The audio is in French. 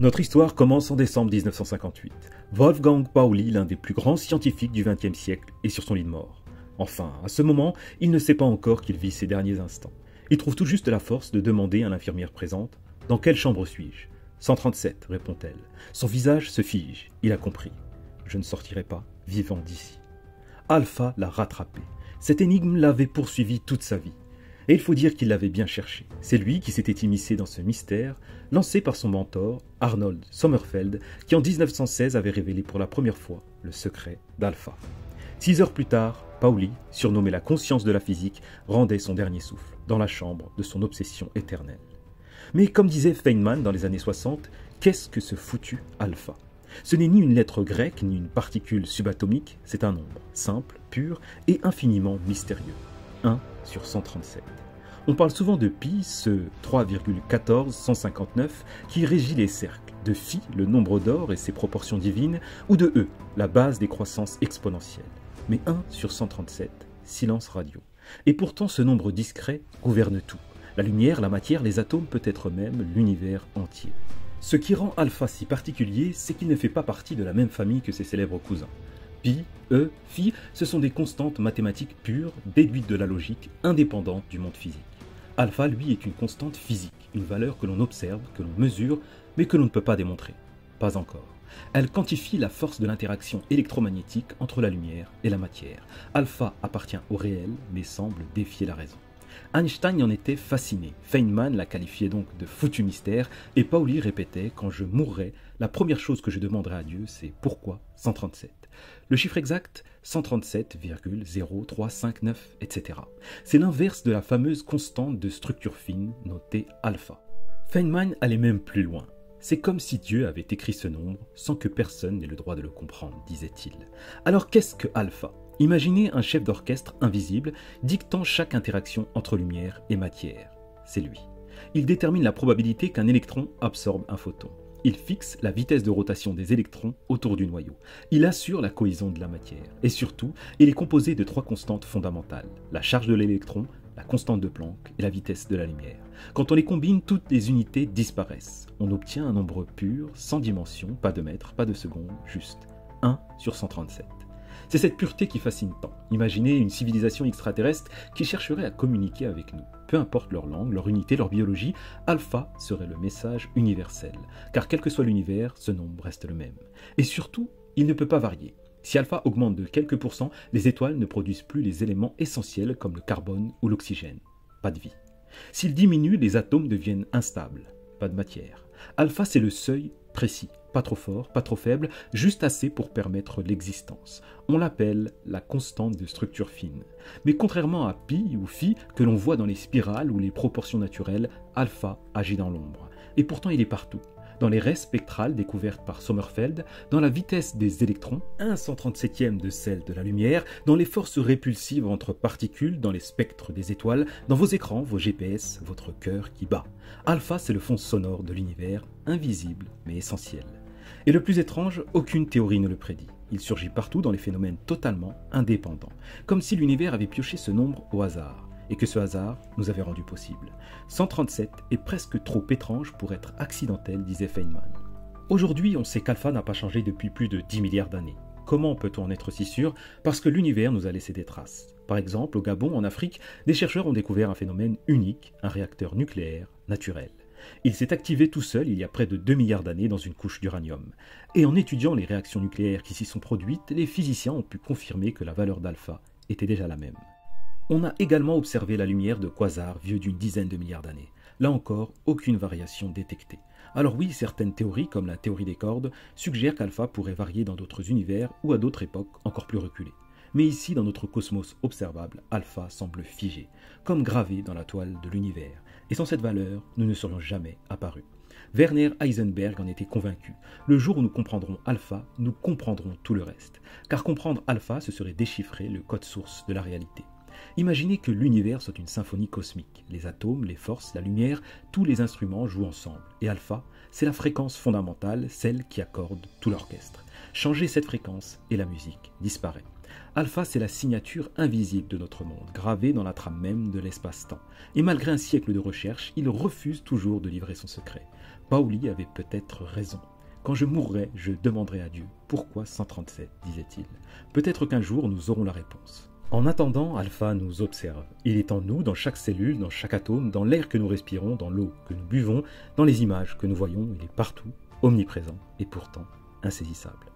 Notre histoire commence en décembre 1958. Wolfgang Pauli, l'un des plus grands scientifiques du XXe siècle, est sur son lit de mort. Enfin, à ce moment, il ne sait pas encore qu'il vit ses derniers instants. Il trouve tout juste la force de demander à l'infirmière présente « Dans quelle chambre suis-je » ?« 137 » répond-elle. Son visage se fige. Il a compris. « Je ne sortirai pas vivant d'ici. » Alpha l'a rattrapé. Cette énigme l'avait poursuivi toute sa vie. Et il faut dire qu'il l'avait bien cherché. C'est lui qui s'était immiscé dans ce mystère, lancé par son mentor, Arnold Sommerfeld, qui en 1916 avait révélé pour la première fois le secret d'Alpha. 6 heures plus tard, Pauli, surnommé la conscience de la physique, rendait son dernier souffle dans la chambre de son obsession éternelle. Mais comme disait Feynman dans les années 60, qu'est-ce que ce foutu Alpha ? Ce n'est ni une lettre grecque, ni une particule subatomique, c'est un nombre, simple, pur et infiniment mystérieux. 1 sur 137. On parle souvent de pi, ce 3,14159 qui régit les cercles, de phi, le nombre d'or et ses proportions divines, ou de e, la base des croissances exponentielles. Mais 1 sur 137, silence radio. Et pourtant ce nombre discret gouverne tout. La lumière, la matière, les atomes, peut-être même l'univers entier. Ce qui rend Alpha si particulier, c'est qu'il ne fait pas partie de la même famille que ses célèbres cousins. Pi, E, Phi, ce sont des constantes mathématiques pures, déduites de la logique, indépendantes du monde physique. Alpha, lui, est une constante physique, une valeur que l'on observe, que l'on mesure, mais que l'on ne peut pas démontrer. Pas encore. Elle quantifie la force de l'interaction électromagnétique entre la lumière et la matière. Alpha appartient au réel, mais semble défier la raison. Einstein en était fasciné. Feynman la qualifiait donc de foutu mystère, et Pauli répétait « Quand je mourrai, la première chose que je demanderai à Dieu, c'est pourquoi 137 ?» Le chiffre exact, 137,0359, etc. C'est l'inverse de la fameuse constante de structure fine, notée alpha. Feynman allait même plus loin. C'est comme si Dieu avait écrit ce nombre sans que personne n'ait le droit de le comprendre, disait-il. Alors qu'est-ce que alpha ? Imaginez un chef d'orchestre invisible dictant chaque interaction entre lumière et matière. C'est lui. Il détermine la probabilité qu'un électron absorbe un photon. Il fixe la vitesse de rotation des électrons autour du noyau. Il assure la cohésion de la matière. Et surtout, il est composé de 3 constantes fondamentales. La charge de l'électron, la constante de Planck et la vitesse de la lumière. Quand on les combine, toutes les unités disparaissent. On obtient un nombre pur, sans dimension, pas de mètres, pas de secondes, juste 1 sur 137. C'est cette pureté qui fascine tant. Imaginez une civilisation extraterrestre qui chercherait à communiquer avec nous. Peu importe leur langue, leur unité, leur biologie, alpha serait le message universel. Car quel que soit l'univers, ce nombre reste le même. Et surtout, il ne peut pas varier. Si alpha augmente de quelques pourcents, les étoiles ne produisent plus les éléments essentiels comme le carbone ou l'oxygène. Pas de vie. S'il diminue, les atomes deviennent instables. Pas de matière. Alpha, c'est le seuil précis. Pas trop fort, pas trop faible, juste assez pour permettre l'existence. On l'appelle la constante de structure fine. Mais contrairement à pi ou phi, que l'on voit dans les spirales ou les proportions naturelles, alpha agit dans l'ombre. Et pourtant il est partout. Dans les raies spectrales découvertes par Sommerfeld, dans la vitesse des électrons, 1/137e de celle de la lumière, dans les forces répulsives entre particules, dans les spectres des étoiles, dans vos écrans, vos GPS, votre cœur qui bat. Alpha, c'est le fond sonore de l'univers, invisible mais essentiel. Et le plus étrange, aucune théorie ne le prédit. Il surgit partout dans les phénomènes totalement indépendants, comme si l'univers avait pioché ce nombre au hasard, et que ce hasard nous avait rendu possible. 137 est presque trop étrange pour être accidentel, disait Feynman. Aujourd'hui, on sait qu'alpha n'a pas changé depuis plus de 10 milliards d'années. Comment peut-on en être si sûr ? Parce que l'univers nous a laissé des traces. Par exemple, au Gabon, en Afrique, des chercheurs ont découvert un phénomène unique, un réacteur nucléaire naturel. Il s'est activé tout seul il y a près de 2 milliards d'années dans une couche d'uranium. Et en étudiant les réactions nucléaires qui s'y sont produites, les physiciens ont pu confirmer que la valeur d'alpha était déjà la même. On a également observé la lumière de quasars vieux d'une dizaine de milliards d'années. Là encore, aucune variation détectée. Alors oui, certaines théories, comme la théorie des cordes, suggèrent qu'alpha pourrait varier dans d'autres univers ou à d'autres époques encore plus reculées. Mais ici, dans notre cosmos observable, alpha semble figé, comme gravé dans la toile de l'univers. Et sans cette valeur, nous ne serions jamais apparus. Werner Heisenberg en était convaincu. Le jour où nous comprendrons alpha, nous comprendrons tout le reste. Car comprendre alpha, ce serait déchiffrer le code source de la réalité. Imaginez que l'univers soit une symphonie cosmique. Les atomes, les forces, la lumière, tous les instruments jouent ensemble. Et alpha, c'est la fréquence fondamentale, celle qui accorde tout l'orchestre. Changer cette fréquence et la musique disparaît. Alpha, c'est la signature invisible de notre monde, gravée dans la trame même de l'espace-temps. Et malgré un siècle de recherche, il refuse toujours de livrer son secret. Pauli avait peut-être raison. Quand je mourrai, je demanderai à Dieu. Pourquoi 137 disait-il. Peut-être qu'un jour nous aurons la réponse. En attendant, Alpha nous observe. Il est en nous, dans chaque cellule, dans chaque atome, dans l'air que nous respirons, dans l'eau que nous buvons, dans les images que nous voyons. Il est partout, omniprésent et pourtant insaisissable.